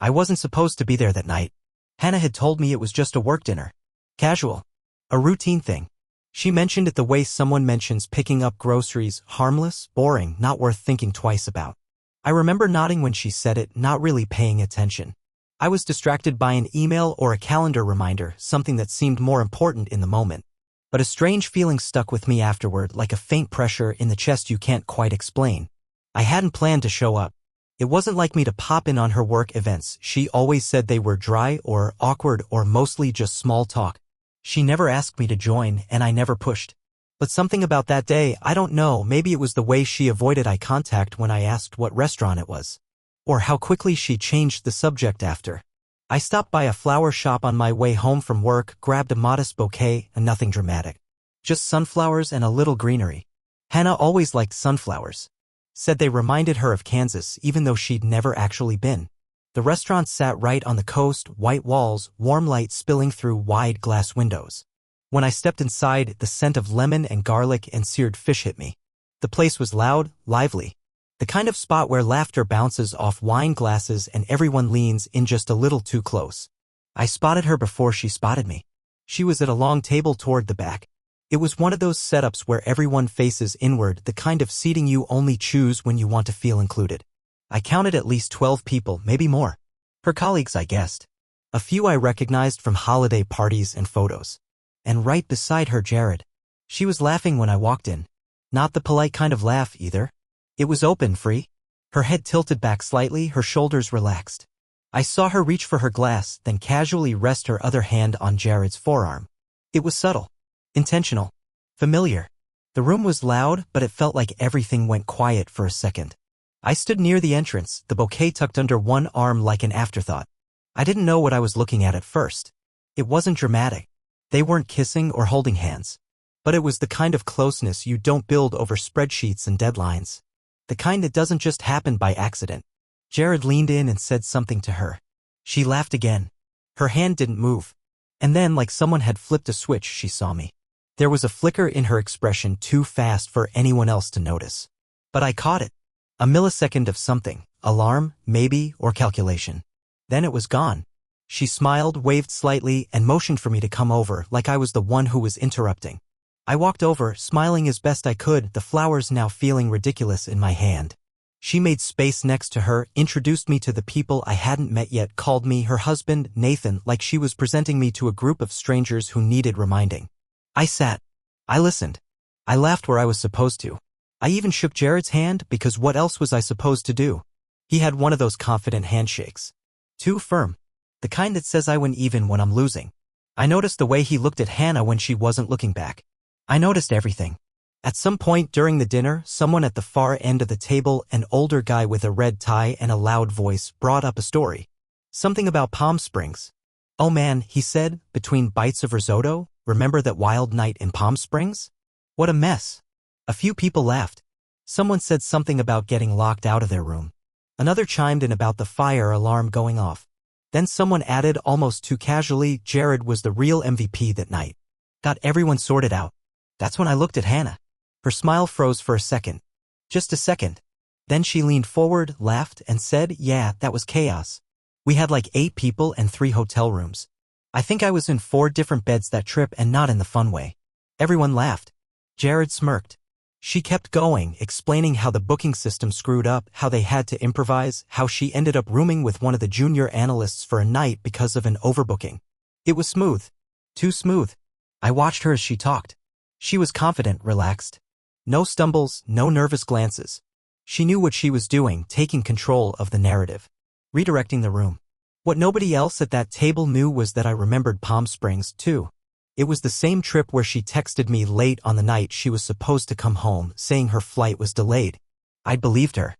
I wasn't supposed to be there that night. Hannah had told me it was just a work dinner. Casual. A routine thing. She mentioned it the way someone mentions picking up groceries, harmless, boring, not worth thinking twice about. I remember nodding when she said it, not really paying attention. I was distracted by an email or a calendar reminder, something that seemed more important in the moment. But a strange feeling stuck with me afterward, like a faint pressure in the chest you can't quite explain. I hadn't planned to show up. It wasn't like me to pop in on her work events. She always said they were dry or awkward or mostly just small talk. She never asked me to join, and I never pushed. But something about that day, I don't know, maybe it was the way she avoided eye contact when I asked what restaurant it was. Or how quickly she changed the subject after. I stopped by a flower shop on my way home from work, grabbed a modest bouquet, and nothing dramatic. Just sunflowers and a little greenery. Hannah always liked sunflowers. Said they reminded her of Kansas, even though she'd never actually been. The restaurant sat right on the coast, white walls, warm light spilling through wide glass windows. When I stepped inside, the scent of lemon and garlic and seared fish hit me. The place was loud, lively. The kind of spot where laughter bounces off wine glasses and everyone leans in just a little too close. I spotted her before she spotted me. She was at a long table toward the back. It was one of those setups where everyone faces inward, the kind of seating you only choose when you want to feel included. I counted at least 12 people, maybe more. Her colleagues, I guessed. A few I recognized from holiday parties and photos. And right beside her, Jared. She was laughing when I walked in. Not the polite kind of laugh, either. It was open, free. Her head tilted back slightly, her shoulders relaxed. I saw her reach for her glass, then casually rest her other hand on Jared's forearm. It was subtle. Intentional. Familiar. The room was loud, but it felt like everything went quiet for a second. I stood near the entrance, the bouquet tucked under one arm like an afterthought. I didn't know what I was looking at first. It wasn't dramatic. They weren't kissing or holding hands. But it was the kind of closeness you don't build over spreadsheets and deadlines. The kind that doesn't just happen by accident. Jared leaned in and said something to her. She laughed again. Her hand didn't move. And then, like someone had flipped a switch, she saw me. There was a flicker in her expression too fast for anyone else to notice. But I caught it. A millisecond of something, alarm, maybe, or calculation. Then it was gone. She smiled, waved slightly, and motioned for me to come over, like I was the one who was interrupting. I walked over, smiling as best I could, the flowers now feeling ridiculous in my hand. She made space next to her, introduced me to the people I hadn't met yet, called me her husband, Nathan, like she was presenting me to a group of strangers who needed reminding. I sat. I listened. I laughed where I was supposed to. I even shook Jared's hand, because what else was I supposed to do? He had one of those confident handshakes. Too firm. The kind that says I win even when I'm losing. I noticed the way he looked at Hannah when she wasn't looking back. I noticed everything. At some point during the dinner, someone at the far end of the table, an older guy with a red tie and a loud voice, brought up a story. Something about Palm Springs. Oh man, he said, between bites of risotto, remember that wild night in Palm Springs? What a mess. A few people laughed. Someone said something about getting locked out of their room. Another chimed in about the fire alarm going off. Then someone added almost too casually, Jared was the real MVP that night. Got everyone sorted out. That's when I looked at Hannah. Her smile froze for a second. Just a second. Then she leaned forward, laughed, and said, yeah, that was chaos. We had like 8 people and 3 hotel rooms. I think I was in 4 different beds that trip, and not in the fun way. Everyone laughed. Jared smirked. She kept going, explaining how the booking system screwed up, how they had to improvise, how she ended up rooming with one of the junior analysts for a night because of an overbooking. It was smooth. Too smooth. I watched her as she talked. She was confident, relaxed. No stumbles, no nervous glances. She knew what she was doing, taking control of the narrative. Redirecting the room. What nobody else at that table knew was that I remembered Palm Springs, too. It was the same trip where she texted me late on the night she was supposed to come home, saying her flight was delayed. I believed her.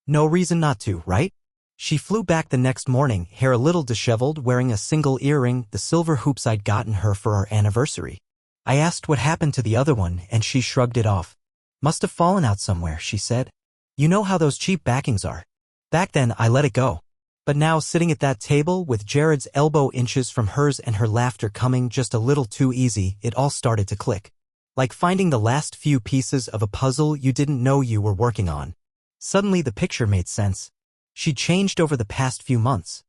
No reason not to, right? She flew back the next morning, hair a little disheveled, wearing a single earring, the silver hoops I'd gotten her for our anniversary. I asked what happened to the other one, and she shrugged it off. Must have fallen out somewhere, she said. You know how those cheap backings are. Back then, I let it go. But now, sitting at that table, with Jared's elbow inches from hers and her laughter coming just a little too easy, it all started to click. Like finding the last few pieces of a puzzle you didn't know you were working on. Suddenly the picture made sense. She'd changed over the past few months.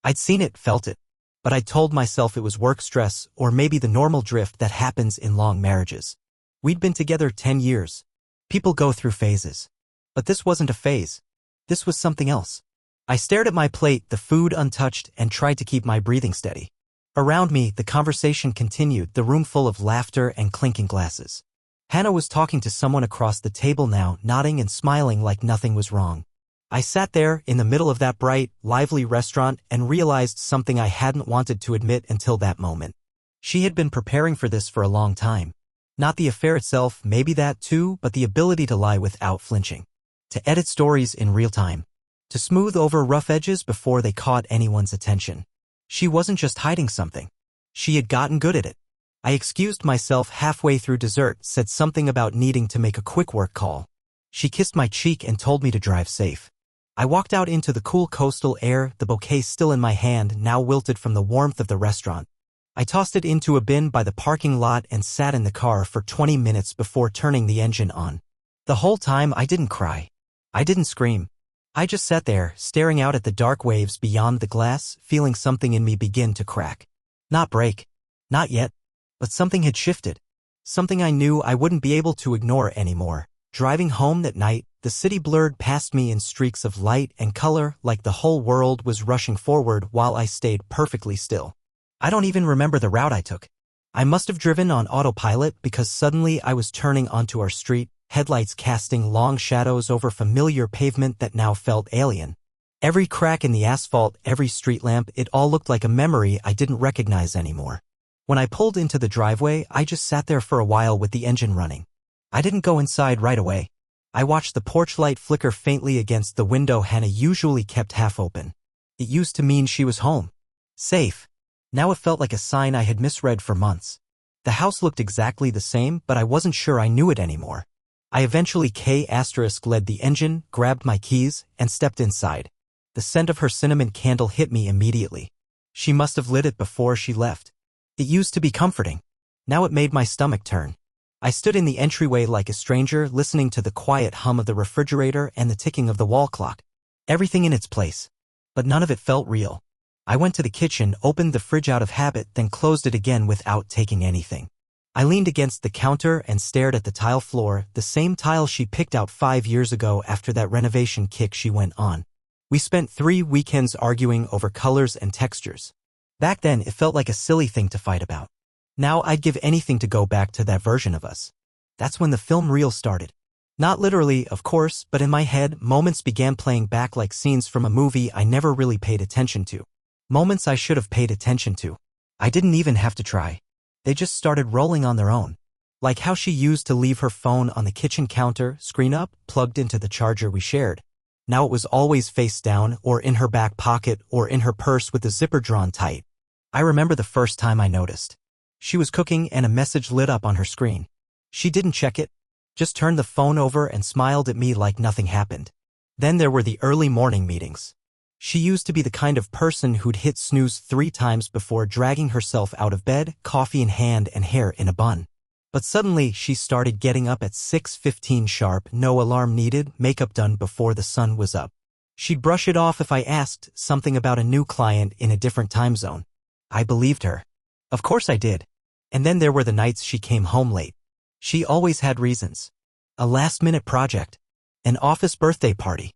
I'd seen it, felt it. But I told myself it was work stress or maybe the normal drift that happens in long marriages. We'd been together 10 years. People go through phases. But this wasn't a phase. This was something else. I stared at my plate, the food untouched, and tried to keep my breathing steady. Around me, the conversation continued, the room full of laughter and clinking glasses. Hannah was talking to someone across the table now, nodding and smiling like nothing was wrong. I sat there in the middle of that bright, lively restaurant and realized something I hadn't wanted to admit until that moment. She had been preparing for this for a long time. Not the affair itself, maybe that too, but the ability to lie without flinching. To edit stories in real time. To smooth over rough edges before they caught anyone's attention. She wasn't just hiding something. She had gotten good at it. I excused myself halfway through dessert, said something about needing to make a quick work call. She kissed my cheek and told me to drive safe. I walked out into the cool coastal air, the bouquet still in my hand, now wilted from the warmth of the restaurant. I tossed it into a bin by the parking lot and sat in the car for 20 minutes before turning the engine on. The whole time I didn't cry. I didn't scream. I just sat there, staring out at the dark waves beyond the glass, feeling something in me begin to crack. Not break. Not yet. But something had shifted. Something I knew I wouldn't be able to ignore anymore. Driving home that night, the city blurred past me in streaks of light and color like the whole world was rushing forward while I stayed perfectly still. I don't even remember the route I took. I must have driven on autopilot because suddenly I was turning onto our street, headlights casting long shadows over familiar pavement that now felt alien. Every crack in the asphalt, every street lamp, it all looked like a memory I didn't recognize anymore. When I pulled into the driveway, I just sat there for a while with the engine running. I didn't go inside right away. I watched the porch light flicker faintly against the window Hannah usually kept half open. It used to mean she was home. Safe. Now it felt like a sign I had misread for months. The house looked exactly the same, but I wasn't sure I knew it anymore. I eventually led the engine, grabbed my keys, and stepped inside. The scent of her cinnamon candle hit me immediately. She must have lit it before she left. It used to be comforting. Now it made my stomach turn. I stood in the entryway like a stranger, listening to the quiet hum of the refrigerator and the ticking of the wall clock. Everything in its place. But none of it felt real. I went to the kitchen, opened the fridge out of habit, then closed it again without taking anything. I leaned against the counter and stared at the tile floor, the same tile she picked out 5 years ago after that renovation kick she went on. We spent 3 weekends arguing over colors and textures. Back then, it felt like a silly thing to fight about. Now I'd give anything to go back to that version of us. That's when the film reel started. Not literally, of course, but in my head, moments began playing back like scenes from a movie I never really paid attention to. Moments I should have paid attention to. I didn't even have to try. They just started rolling on their own. Like how she used to leave her phone on the kitchen counter, screen up, plugged into the charger we shared. Now it was always face down, or in her back pocket, or in her purse with the zipper drawn tight. I remember the first time I noticed. She was cooking and a message lit up on her screen. She didn't check it, just turned the phone over and smiled at me like nothing happened. Then there were the early morning meetings. She used to be the kind of person who'd hit snooze 3 times before dragging herself out of bed, coffee in hand and hair in a bun. But suddenly she started getting up at 6:15 sharp, no alarm needed, makeup done before the sun was up. She'd brush it off if I asked something about a new client in a different time zone. I believed her. Of course I did. And then there were the nights she came home late. She always had reasons. A last-minute project. An office birthday party.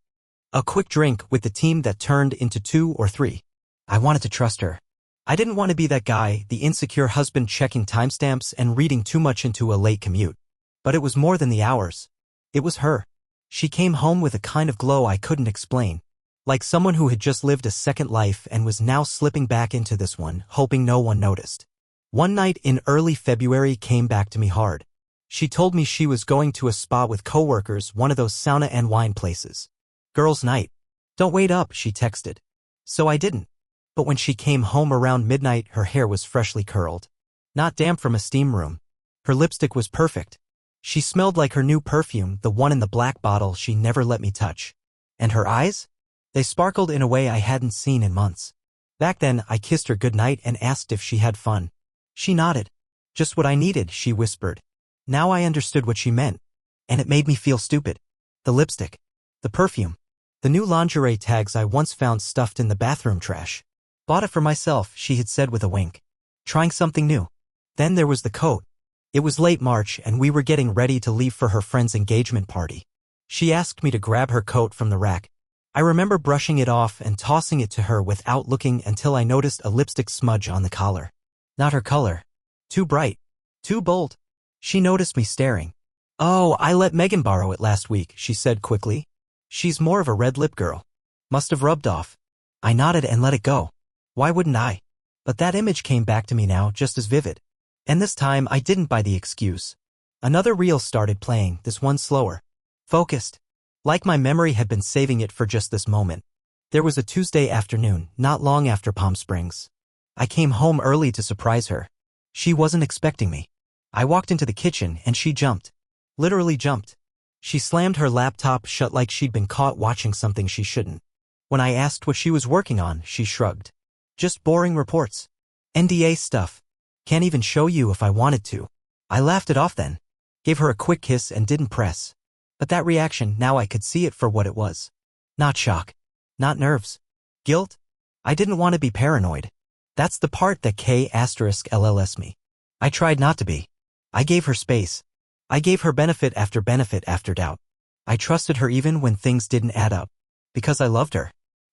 A quick drink with the team that turned into 2 or 3. I wanted to trust her. I didn't want to be that guy, the insecure husband checking timestamps and reading too much into a late commute. But it was more than the hours. It was her. She came home with a kind of glow I couldn't explain. Like someone who had just lived a second life and was now slipping back into this one, hoping no one noticed. One night in early February came back to me hard. She told me she was going to a spa with coworkers, one of those sauna and wine places. Girls' night. Don't wait up, she texted. So I didn't. But when she came home around midnight, her hair was freshly curled. Not damp from a steam room. Her lipstick was perfect. She smelled like her new perfume, the one in the black bottle she never let me touch. And her eyes? They sparkled in a way I hadn't seen in months. Back then, I kissed her goodnight and asked if she had fun. She nodded. Just what I needed, she whispered. Now I understood what she meant. And it made me feel stupid. The lipstick. The perfume. The new lingerie tags I once found stuffed in the bathroom trash. Bought it for myself, she had said with a wink. Trying something new. Then there was the coat. It was late March and we were getting ready to leave for her friend's engagement party. She asked me to grab her coat from the rack. I remember brushing it off and tossing it to her without looking until I noticed a lipstick smudge on the collar. Not her color. Too bright. Too bold. She noticed me staring. Oh, I let Megan borrow it last week, she said quickly. She's more of a red lip girl. Must have rubbed off. I nodded and let it go. Why wouldn't I? But that image came back to me now just as vivid. And this time I didn't buy the excuse. Another reel started playing, this one slower. Focused. Like my memory had been saving it for just this moment. There was a Tuesday afternoon, not long after Palm Springs. I came home early to surprise her. She wasn't expecting me. I walked into the kitchen and she jumped. Literally jumped. She slammed her laptop shut like she'd been caught watching something she shouldn't. When I asked what she was working on, she shrugged. Just boring reports. NDA stuff. Can't even show you if I wanted to. I laughed it off then. Gave her a quick kiss and didn't press. But that reaction, now I could see it for what it was. Not shock. Not nerves. Guilt? I didn't want to be paranoid. That's the part that K*LLS me. I tried not to be. I gave her space. I gave her benefit after doubt. I trusted her even when things didn't add up. Because I loved her.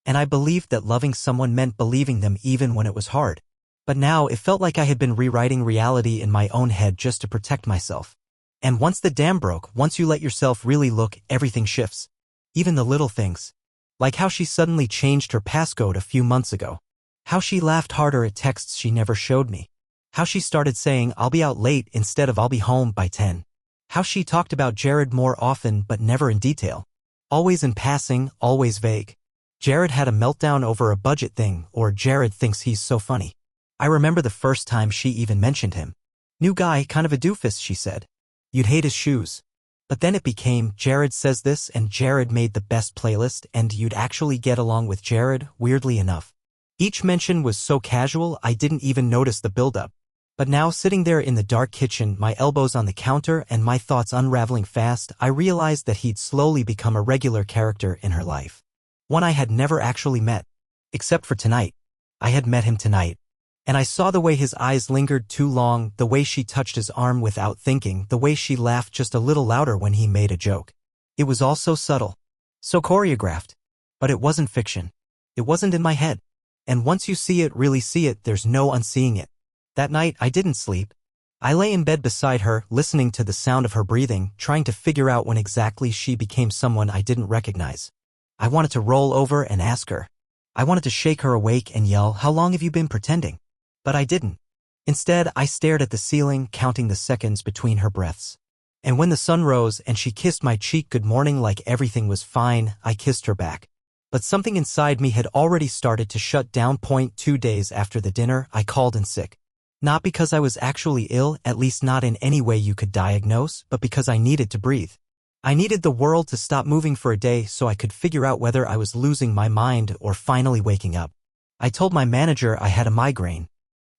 And I believed that loving someone meant believing them even when it was hard. But now it felt like I had been rewriting reality in my own head just to protect myself. And once the dam broke, once you let yourself really look, everything shifts. Even the little things. Like how she suddenly changed her passcode a few months ago. How she laughed harder at texts she never showed me. How she started saying I'll be out late instead of I'll be home by 10. How she talked about Jared more often but never in detail. Always in passing, always vague. Jared had a meltdown over a budget thing, or Jared thinks he's so funny. I remember the first time she even mentioned him. New guy, kind of a doofus, she said. You'd hate his shoes. But then it became, Jared says this and Jared made the best playlist and you'd actually get along with Jared, weirdly enough. Each mention was so casual I didn't even notice the buildup. But now sitting there in the dark kitchen, my elbows on the counter and my thoughts unraveling fast, I realized that he'd slowly become a regular character in her life. One I had never actually met. Except for tonight. I had met him tonight. And I saw the way his eyes lingered too long, the way she touched his arm without thinking, the way she laughed just a little louder when he made a joke. It was all so subtle. So choreographed. But it wasn't fiction. It wasn't in my head. And once you see it, really see it, there's no unseeing it. That night, I didn't sleep. I lay in bed beside her, listening to the sound of her breathing, trying to figure out when exactly she became someone I didn't recognize. I wanted to roll over and ask her. I wanted to shake her awake and yell, "How long have you been pretending?" But I didn't. Instead, I stared at the ceiling, counting the seconds between her breaths. And when the sun rose and she kissed my cheek good morning like everything was fine, I kissed her back. But something inside me had already started to shut down. 2 days after the dinner, I called in sick. Not because I was actually ill, at least not in any way you could diagnose, but because I needed to breathe. I needed the world to stop moving for a day so I could figure out whether I was losing my mind or finally waking up. I told my manager I had a migraine.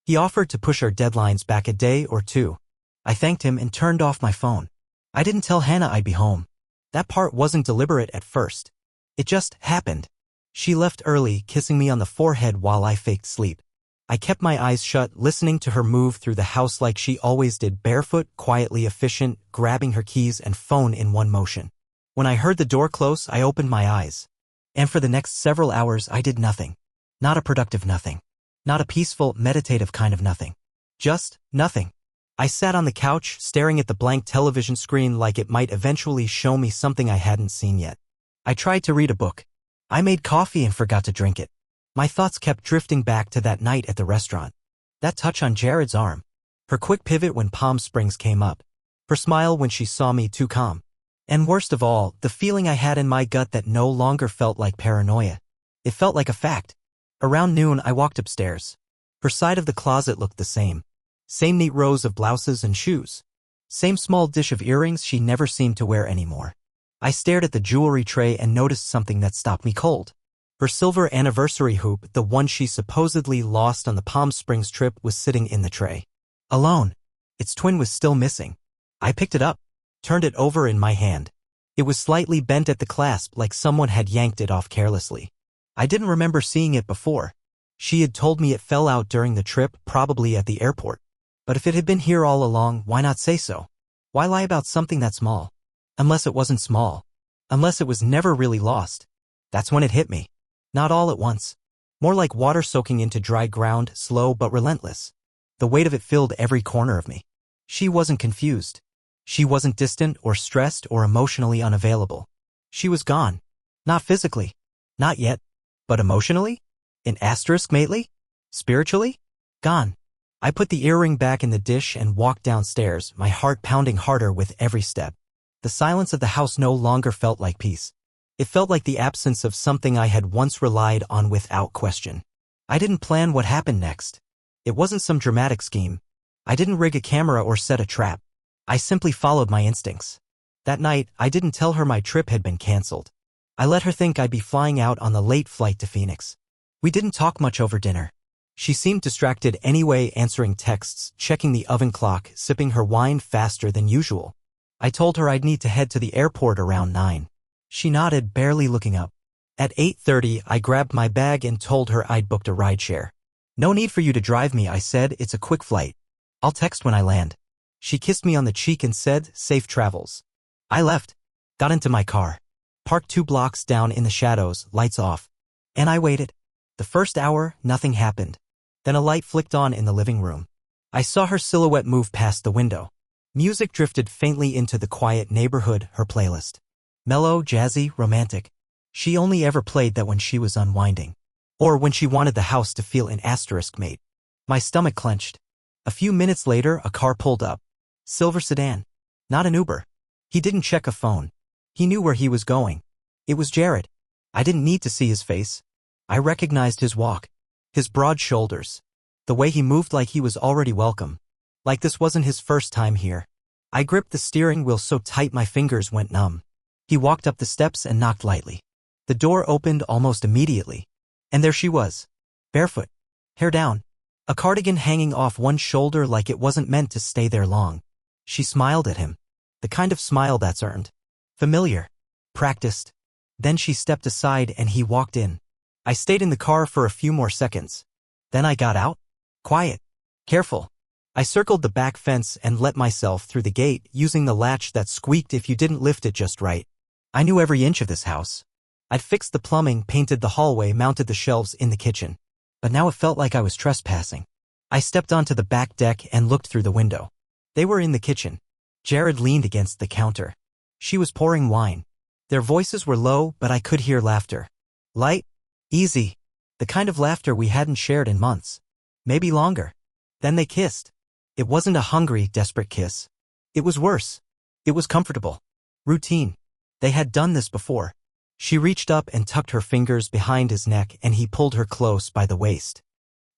He offered to push our deadlines back a day or two. I thanked him and turned off my phone. I didn't tell Hannah I'd be home. That part wasn't deliberate at first. It just happened. She left early, kissing me on the forehead while I faked sleep. I kept my eyes shut, listening to her move through the house like she always did, barefoot, quietly efficient, grabbing her keys and phone in one motion. When I heard the door close, I opened my eyes. And for the next several hours, I did nothing. Not a productive nothing. Not a peaceful, meditative kind of nothing. Just nothing. I sat on the couch, staring at the blank television screen like it might eventually show me something I hadn't seen yet. I tried to read a book. I made coffee and forgot to drink it. My thoughts kept drifting back to that night at the restaurant. That touch on Jared's arm. Her quick pivot when Palm Springs came up. Her smile when she saw me too calm. And worst of all, the feeling I had in my gut that no longer felt like paranoia. It felt like a fact. Around noon, I walked upstairs. Her side of the closet looked the same. Same neat rows of blouses and shoes. Same small dish of earrings she never seemed to wear anymore. I stared at the jewelry tray and noticed something that stopped me cold. Her silver anniversary hoop, the one she supposedly lost on the Palm Springs trip, was sitting in the tray. Alone. Its twin was still missing. I picked it up, turned it over in my hand. It was slightly bent at the clasp like someone had yanked it off carelessly. I didn't remember seeing it before. She had told me it fell out during the trip, probably at the airport. But if it had been here all along, why not say so? Why lie about something that small? Unless it wasn't small. Unless it was never really lost. That's when it hit me. Not all at once. More like water soaking into dry ground, slow but relentless. The weight of it filled every corner of me. She wasn't confused. She wasn't distant or stressed or emotionally unavailable. She was gone. Not physically. Not yet. But emotionally? An asterisk mately? Spiritually? Gone. I put the earring back in the dish and walked downstairs, my heart pounding harder with every step. The silence of the house no longer felt like peace. It felt like the absence of something I had once relied on without question. I didn't plan what happened next. It wasn't some dramatic scheme. I didn't rig a camera or set a trap. I simply followed my instincts. That night, I didn't tell her my trip had been canceled. I let her think I'd be flying out on the late flight to Phoenix. We didn't talk much over dinner. She seemed distracted anyway, answering texts, checking the oven clock, sipping her wine faster than usual. I told her I'd need to head to the airport around 9. She nodded, barely looking up. At 8:30, I grabbed my bag and told her I'd booked a rideshare. No need for you to drive me, I said, it's a quick flight. I'll text when I land. She kissed me on the cheek and said, safe travels. I left. Got into my car. Parked 2 blocks down in the shadows, lights off. And I waited. The first hour, nothing happened. Then a light flicked on in the living room. I saw her silhouette move past the window. Music drifted faintly into the quiet neighborhood, her playlist. Mellow, jazzy, romantic. She only ever played that when she was unwinding. Or when she wanted the house to feel an asterisk mate. My stomach clenched. A few minutes later, a car pulled up. Silver sedan. Not an Uber. He didn't check a phone. He knew where he was going. It was Jared. I didn't need to see his face. I recognized his walk. His broad shoulders. The way he moved like he was already welcome. Like this wasn't his first time here. I gripped the steering wheel so tight my fingers went numb. He walked up the steps and knocked lightly. The door opened almost immediately. And there she was. Barefoot. Hair down. A cardigan hanging off one shoulder like it wasn't meant to stay there long. She smiled at him. The kind of smile that's earned. Familiar. Practiced. Then she stepped aside and he walked in. I stayed in the car for a few more seconds. Then I got out. Quiet. Careful. I circled the back fence and let myself through the gate, using the latch that squeaked if you didn't lift it just right. I knew every inch of this house. I'd fixed the plumbing, painted the hallway, mounted the shelves in the kitchen. But now it felt like I was trespassing. I stepped onto the back deck and looked through the window. They were in the kitchen. Jared leaned against the counter. She was pouring wine. Their voices were low, but I could hear laughter. Light. Easy. The kind of laughter we hadn't shared in months. Maybe longer. Then they kissed. It wasn't a hungry, desperate kiss. It was worse. It was comfortable. Routine. They had done this before. She reached up and tucked her fingers behind his neck and he pulled her close by the waist.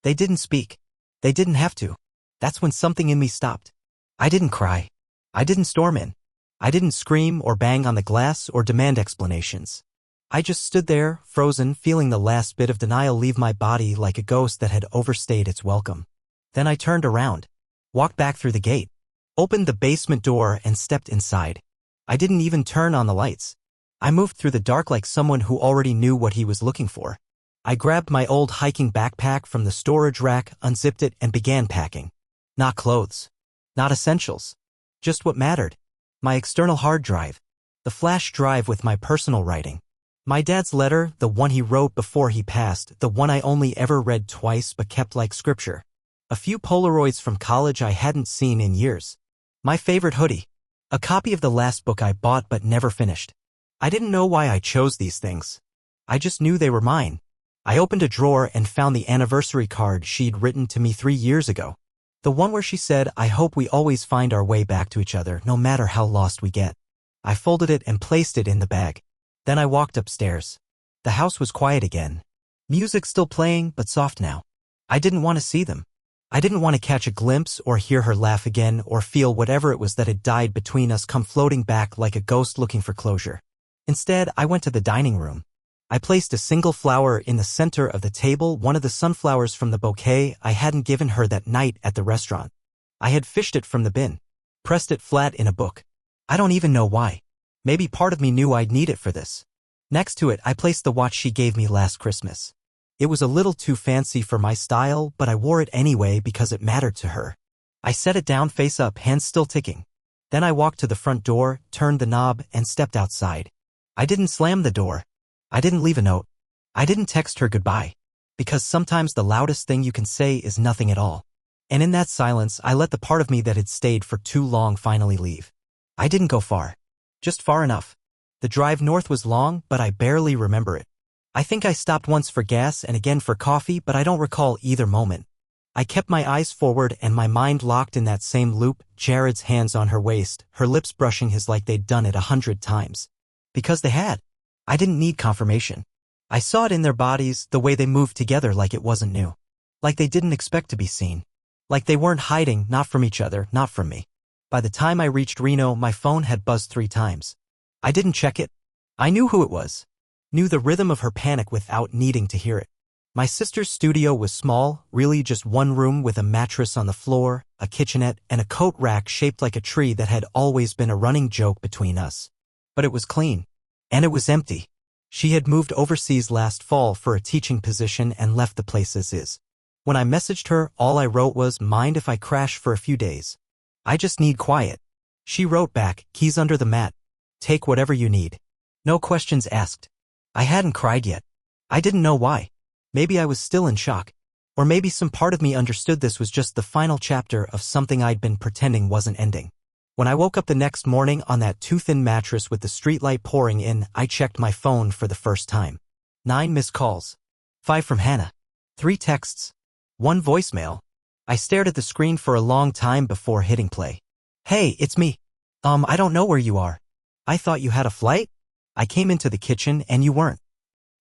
They didn't speak. They didn't have to. That's when something in me stopped. I didn't cry. I didn't storm in. I didn't scream or bang on the glass or demand explanations. I just stood there, frozen, feeling the last bit of denial leave my body like a ghost that had overstayed its welcome. Then I turned around, walked back through the gate, opened the basement door and stepped inside. I didn't even turn on the lights. I moved through the dark like someone who already knew what he was looking for. I grabbed my old hiking backpack from the storage rack, unzipped it, and began packing. Not clothes. Not essentials. Just what mattered. My external hard drive. The flash drive with my personal writing. My dad's letter, the one he wrote before he passed, the one I only ever read twice but kept like scripture. A few Polaroids from college I hadn't seen in years. My favorite hoodie. A copy of the last book I bought but never finished. I didn't know why I chose these things. I just knew they were mine. I opened a drawer and found the anniversary card she'd written to me 3 years ago. The one where she said, I hope we always find our way back to each other, no matter how lost we get. I folded it and placed it in the bag. Then I walked upstairs. The house was quiet again. Music still playing, but soft now. I didn't want to see them. I didn't want to catch a glimpse or hear her laugh again or feel whatever it was that had died between us come floating back like a ghost looking for closure. Instead, I went to the dining room. I placed a single flower in the center of the table, one of the sunflowers from the bouquet I hadn't given her that night at the restaurant. I had fished it from the bin, pressed it flat in a book. I don't even know why. Maybe part of me knew I'd need it for this. Next to it, I placed the watch she gave me last Christmas. It was a little too fancy for my style, but I wore it anyway because it mattered to her. I set it down face up, hands still ticking. Then I walked to the front door, turned the knob, and stepped outside. I didn't slam the door. I didn't leave a note. I didn't text her goodbye. Because sometimes the loudest thing you can say is nothing at all. And in that silence, I let the part of me that had stayed for too long finally leave. I didn't go far. Just far enough. The drive north was long, but I barely remember it. I think I stopped once for gas and again for coffee, but I don't recall either moment. I kept my eyes forward and my mind locked in that same loop, Jared's hands on her waist, her lips brushing his like they'd done it 100 times. Because they had. I didn't need confirmation. I saw it in their bodies, the way they moved together like it wasn't new. Like they didn't expect to be seen. Like they weren't hiding, not from each other, not from me. By the time I reached Reno, my phone had buzzed 3 times. I didn't check it. I knew who it was. Knew the rhythm of her panic without needing to hear it. My sister's studio was small, really just one room with a mattress on the floor, a kitchenette, and a coat rack shaped like a tree that had always been a running joke between us. But it was clean. And it was empty. She had moved overseas last fall for a teaching position and left the place as is. When I messaged her, all I wrote was, "Mind if I crash for a few days? I just need quiet." She wrote back, "Keys under the mat. Take whatever you need." No questions asked. I hadn't cried yet. I didn't know why. Maybe I was still in shock. Or maybe some part of me understood this was just the final chapter of something I'd been pretending wasn't ending. When I woke up the next morning on that too-thin mattress with the streetlight pouring in, I checked my phone for the first time. 9 missed calls. 5 from Hannah. 3 texts. 1 voicemail. I stared at the screen for a long time before hitting play. "Hey, it's me. I don't know where you are. I thought you had a flight? I came into the kitchen and you weren't.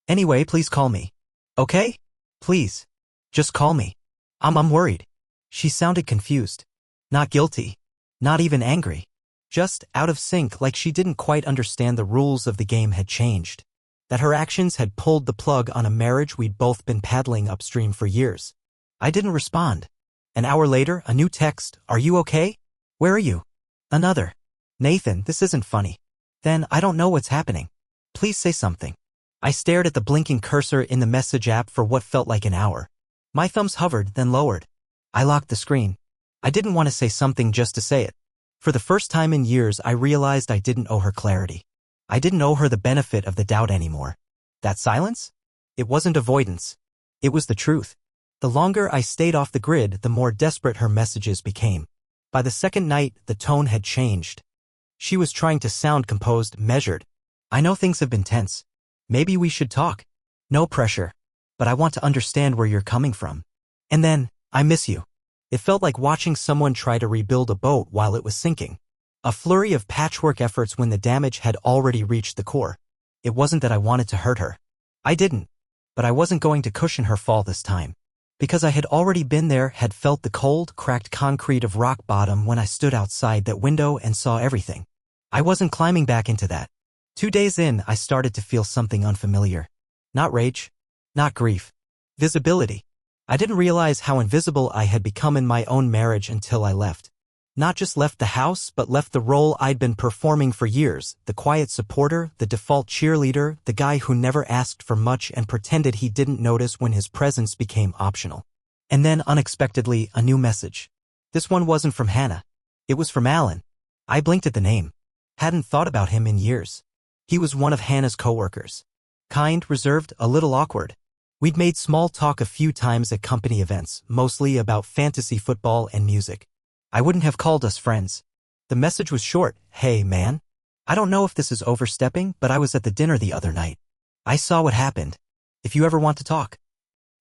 Anyway, please call me. Okay? Please. Just call me. I'm worried." She sounded confused. Not guilty. Not even angry. Just out of sync, like she didn't quite understand the rules of the game had changed. That her actions had pulled the plug on a marriage we'd both been paddling upstream for years. I didn't respond. An hour later, a new text, "Are you okay? Where are you?" Another. "Nathan, this isn't funny." Then, "I don't know what's happening. Please say something." I stared at the blinking cursor in the message app for what felt like an hour. My thumbs hovered, then lowered. I locked the screen. I didn't want to say something just to say it. For the first time in years, I realized I didn't owe her clarity. I didn't owe her the benefit of the doubt anymore. That silence? It wasn't avoidance. It was the truth. The longer I stayed off the grid, the more desperate her messages became. By the second night, the tone had changed. She was trying to sound composed, measured. "I know things have been tense. Maybe we should talk. No pressure. But I want to understand where you're coming from. And then, I miss you." It felt like watching someone try to rebuild a boat while it was sinking. A flurry of patchwork efforts when the damage had already reached the core. It wasn't that I wanted to hurt her. I didn't. But I wasn't going to cushion her fall this time. Because I had already been there, had felt the cold, cracked concrete of rock bottom when I stood outside that window and saw everything. I wasn't climbing back into that. 2 days in, I started to feel something unfamiliar. Not rage. Not grief. Visibility. I didn't realize how invisible I had become in my own marriage until I left. Not just left the house, but left the role I'd been performing for years, the quiet supporter, the default cheerleader, the guy who never asked for much and pretended he didn't notice when his presence became optional. And then, unexpectedly, a new message. This one wasn't from Hannah. It was from Alan. I blinked at the name. Hadn't thought about him in years. He was one of Hannah's coworkers. Kind, reserved, a little awkward. We'd made small talk a few times at company events, mostly about fantasy football and music. I wouldn't have called us friends. The message was short. "Hey, man. I don't know if this is overstepping, but I was at the dinner the other night. I saw what happened. If you ever want to talk,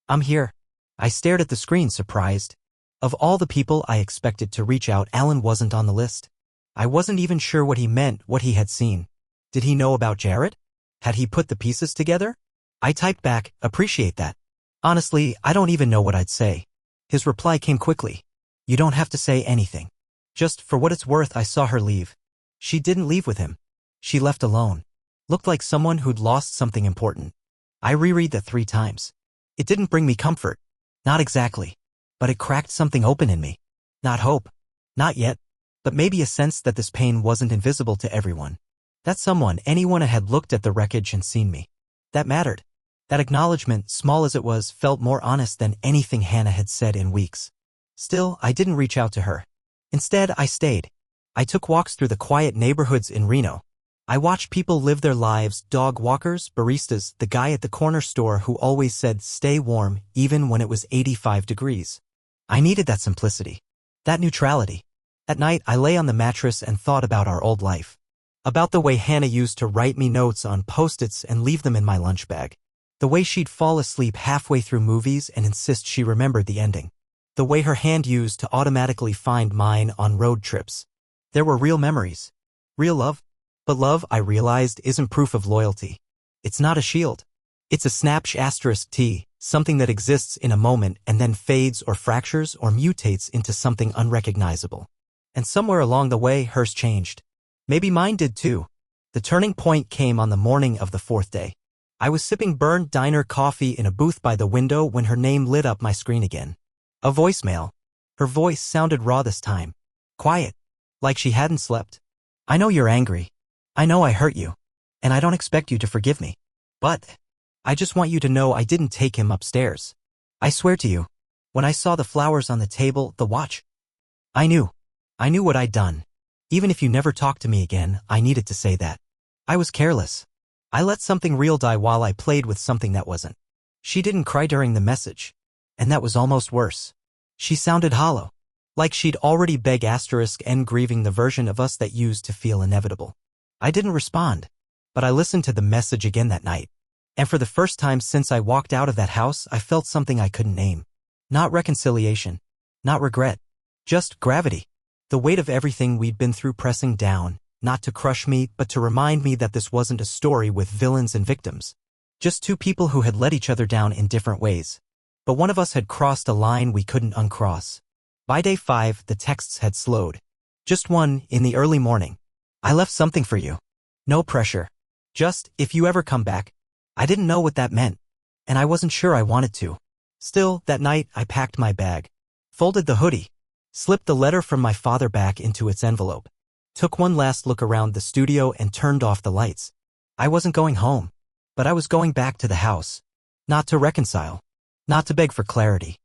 I'm here." I stared at the screen, surprised. Of all the people I expected to reach out, Alan wasn't on the list. I wasn't even sure what he meant, what he had seen. Did he know about Jared? Had he put the pieces together? I typed back, "Appreciate that. Honestly, I don't even know what I'd say." His reply came quickly. "You don't have to say anything. Just for what it's worth." I saw her leave. She didn't leave with him. She left alone. Looked like someone who'd lost something important. I reread that 3 times. It didn't bring me comfort. Not exactly. But it cracked something open in me. Not hope. Not yet. But maybe a sense that this pain wasn't invisible to everyone. That someone, anyone, had looked at the wreckage and seen me. That mattered. That acknowledgement, small as it was, felt more honest than anything Hannah had said in weeks. Still, I didn't reach out to her. Instead, I stayed. I took walks through the quiet neighborhoods in Reno. I watched people live their lives, dog walkers, baristas, the guy at the corner store who always said, "Stay warm," even when it was 85 degrees. I needed that simplicity. That neutrality. At night, I lay on the mattress and thought about our old life. About the way Hannah used to write me notes on Post-its and leave them in my lunch bag. The way she'd fall asleep halfway through movies and insist she remembered the ending. The way her hand used to automatically find mine on road trips. There were real memories. Real love. But love, I realized, isn't proof of loyalty. It's not a shield. It's a **T, something that exists in a moment and then fades or fractures or mutates into something unrecognizable. And somewhere along the way, hers changed. Maybe mine did too. The turning point came on the morning of the 4th day. I was sipping burned diner coffee in a booth by the window when her name lit up my screen again. A voicemail. Her voice sounded raw this time. Quiet. Like she hadn't slept. "I know you're angry. I know I hurt you. And I don't expect you to forgive me. But I just want you to know I didn't take him upstairs. I swear to you. When I saw the flowers on the table, the watch. I knew. I knew what I'd done. Even if you never talked to me again, I needed to say that. I was careless. I let something real die while I played with something that wasn't." She didn't cry during the message. And that was almost worse. She sounded hollow. Like she'd already **N grieving the version of us that used to feel inevitable. I didn't respond. But I listened to the message again that night. And for the first time since I walked out of that house, I felt something I couldn't name. Not reconciliation. Not regret. Just gravity. The weight of everything we'd been through pressing down, not to crush me, but to remind me that this wasn't a story with villains and victims. Just two people who had let each other down in different ways. But one of us had crossed a line we couldn't uncross. By day 5, the texts had slowed. Just one, in the early morning. "I left something for you. No pressure. Just, if you ever come back." I didn't know what that meant. And I wasn't sure I wanted to. Still, that night, I packed my bag. Folded the hoodie. Slipped the letter from my father back into its envelope. Took one last look around the studio and turned off the lights. I wasn't going home. But I was going back to the house. Not to reconcile. Not to beg for clarity.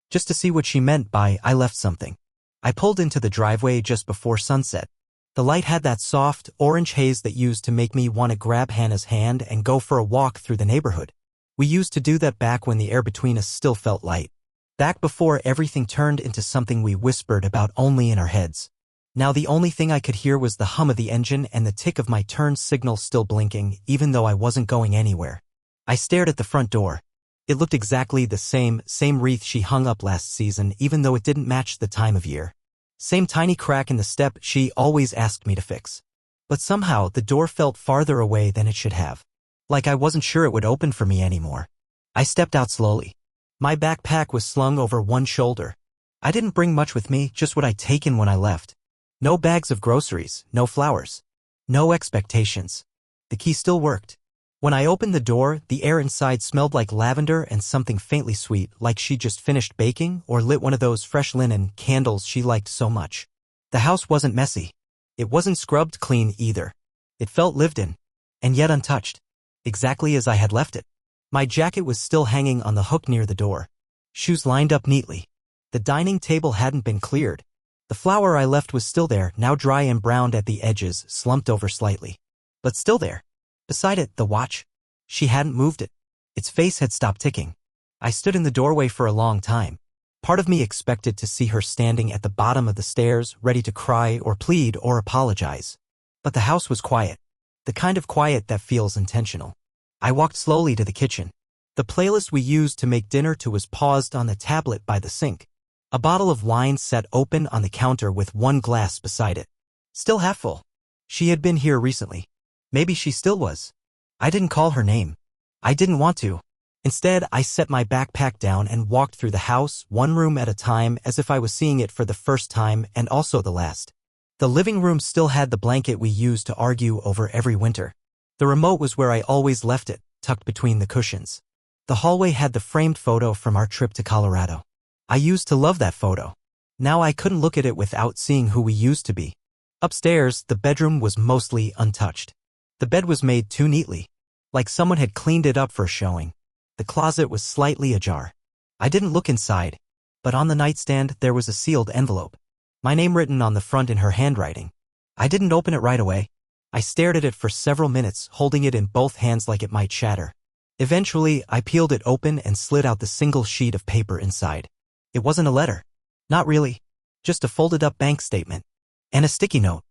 Just to see what she meant by "I left something." I pulled into the driveway just before sunset. The light had that soft, orange haze that used to make me want to grab Hannah's hand and go for a walk through the neighborhood. We used to do that back when the air between us still felt light. Back before everything turned into something we whispered about only in our heads. Now the only thing I could hear was the hum of the engine and the tick of my turn signal still blinking, even though I wasn't going anywhere. I stared at the front door. It looked exactly the same wreath she hung up last season, even though it didn't match the time of year. Same tiny crack in the step she always asked me to fix. But somehow the door felt farther away than it should have. Like I wasn't sure it would open for me anymore. I stepped out slowly. My backpack was slung over one shoulder. I didn't bring much with me, just what I'd taken when I left. No bags of groceries, no flowers. No expectations. The key still worked. When I opened the door, the air inside smelled like lavender and something faintly sweet, like she'd just finished baking or lit one of those fresh linen candles she liked so much. The house wasn't messy. It wasn't scrubbed clean either. It felt lived in. And yet untouched. Exactly as I had left it. My jacket was still hanging on the hook near the door. Shoes lined up neatly. The dining table hadn't been cleared. The flour I left was still there, now dry and browned at the edges, slumped over slightly. But still there. Beside it, the watch. She hadn't moved it. Its face had stopped ticking. I stood in the doorway for a long time. Part of me expected to see her standing at the bottom of the stairs, ready to cry or plead or apologize. But the house was quiet. The kind of quiet that feels intentional. I walked slowly to the kitchen. The playlist we used to make dinner to was paused on the tablet by the sink. A bottle of wine sat open on the counter with one glass beside it. Still half full. She had been here recently. Maybe she still was. I didn't call her name. I didn't want to. Instead, I set my backpack down and walked through the house, one room at a time, as if I was seeing it for the first time and also the last. The living room still had the blanket we used to argue over every winter. The remote was where I always left it, tucked between the cushions. The hallway had the framed photo from our trip to Colorado. I used to love that photo. Now I couldn't look at it without seeing who we used to be. Upstairs, the bedroom was mostly untouched. The bed was made too neatly, like someone had cleaned it up for a showing. The closet was slightly ajar. I didn't look inside, but on the nightstand there was a sealed envelope. My name written on the front in her handwriting. I didn't open it right away. I stared at it for several minutes, holding it in both hands like it might shatter. Eventually, I peeled it open and slid out the single sheet of paper inside. It wasn't a letter. Not really. Just a folded-up bank statement. And a sticky note.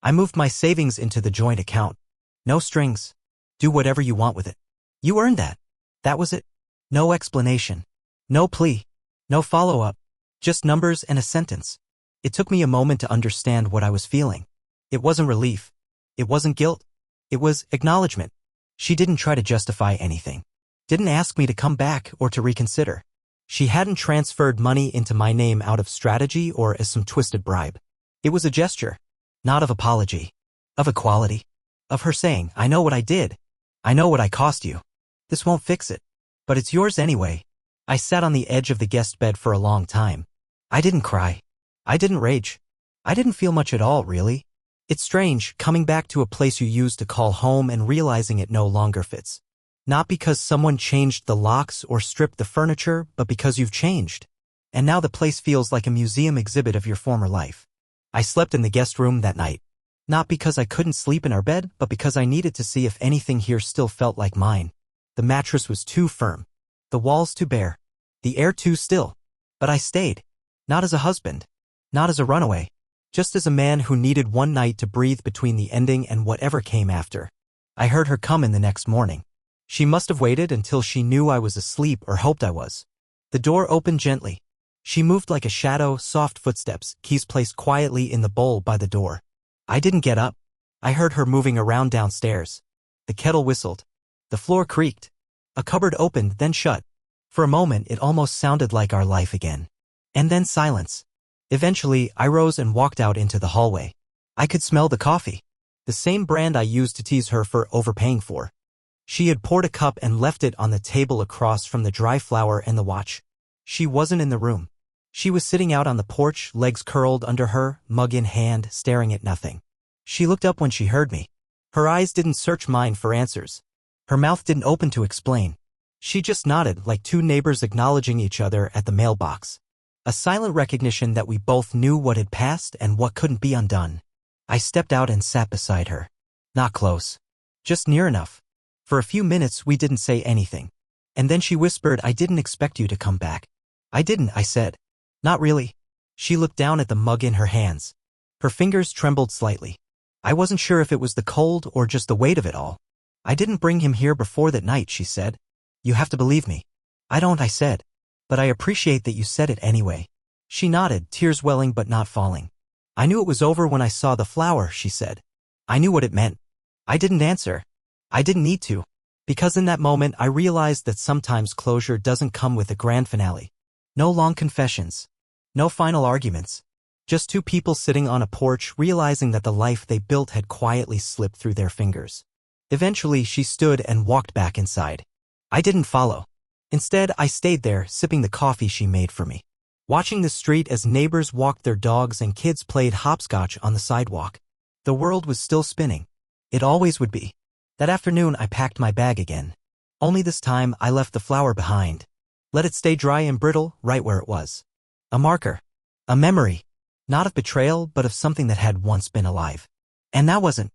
I moved my savings into the joint account. No strings. Do whatever you want with it. You earned that. That was it. No explanation. No plea. No follow-up. Just numbers and a sentence. It took me a moment to understand what I was feeling. It wasn't relief. It wasn't guilt. It was acknowledgement. She didn't try to justify anything. Didn't ask me to come back or to reconsider. She hadn't transferred money into my name out of strategy or as some twisted bribe. It was a gesture. Not of apology. Of equality. Of her saying, I know what I did. I know what I cost you. This won't fix it. But it's yours anyway. I sat on the edge of the guest bed for a long time. I didn't cry. I didn't rage. I didn't feel much at all, really. It's strange, coming back to a place you used to call home and realizing it no longer fits. Not because someone changed the locks or stripped the furniture, but because you've changed. And now the place feels like a museum exhibit of your former life. I slept in the guest room that night. Not because I couldn't sleep in our bed, but because I needed to see if anything here still felt like mine. The mattress was too firm. The walls too bare. The air too still. But I stayed. Not as a husband. Not as a runaway. Just as a man who needed one night to breathe between the ending and whatever came after. I heard her come in the next morning. She must have waited until she knew I was asleep or hoped I was. The door opened gently. She moved like a shadow, soft footsteps, keys placed quietly in the bowl by the door. I didn't get up. I heard her moving around downstairs. The kettle whistled. The floor creaked. A cupboard opened, then shut. For a moment, it almost sounded like our life again. And then silence. Eventually, I rose and walked out into the hallway. I could smell the coffee. The same brand I used to tease her for overpaying for. She had poured a cup and left it on the table across from the dry flower and the watch. She wasn't in the room. She was sitting out on the porch, legs curled under her, mug in hand, staring at nothing. She looked up when she heard me. Her eyes didn't search mine for answers. Her mouth didn't open to explain. She just nodded like two neighbors acknowledging each other at the mailbox. A silent recognition that we both knew what had passed and what couldn't be undone. I stepped out and sat beside her. Not close. Just near enough. For a few minutes we didn't say anything. And then she whispered, I didn't expect you to come back. I didn't, I said. Not really. She looked down at the mug in her hands. Her fingers trembled slightly. I wasn't sure if it was the cold or just the weight of it all. I didn't bring him here before that night, she said. You have to believe me. I don't, I said. But I appreciate that you said it anyway. She nodded, tears welling but not falling. I knew it was over when I saw the flower, she said. I knew what it meant. I didn't answer. I didn't need to. Because in that moment I realized that sometimes closure doesn't come with a grand finale. No long confessions. No final arguments. Just two people sitting on a porch realizing that the life they built had quietly slipped through their fingers. Eventually she stood and walked back inside. I didn't follow. Instead, I stayed there, sipping the coffee she made for me. Watching the street as neighbors walked their dogs and kids played hopscotch on the sidewalk. The world was still spinning. It always would be. That afternoon I packed my bag again. Only this time I left the flower behind. Let it stay dry and brittle, right where it was. A marker. A memory. Not of betrayal, but of something that had once been alive. And that wasn't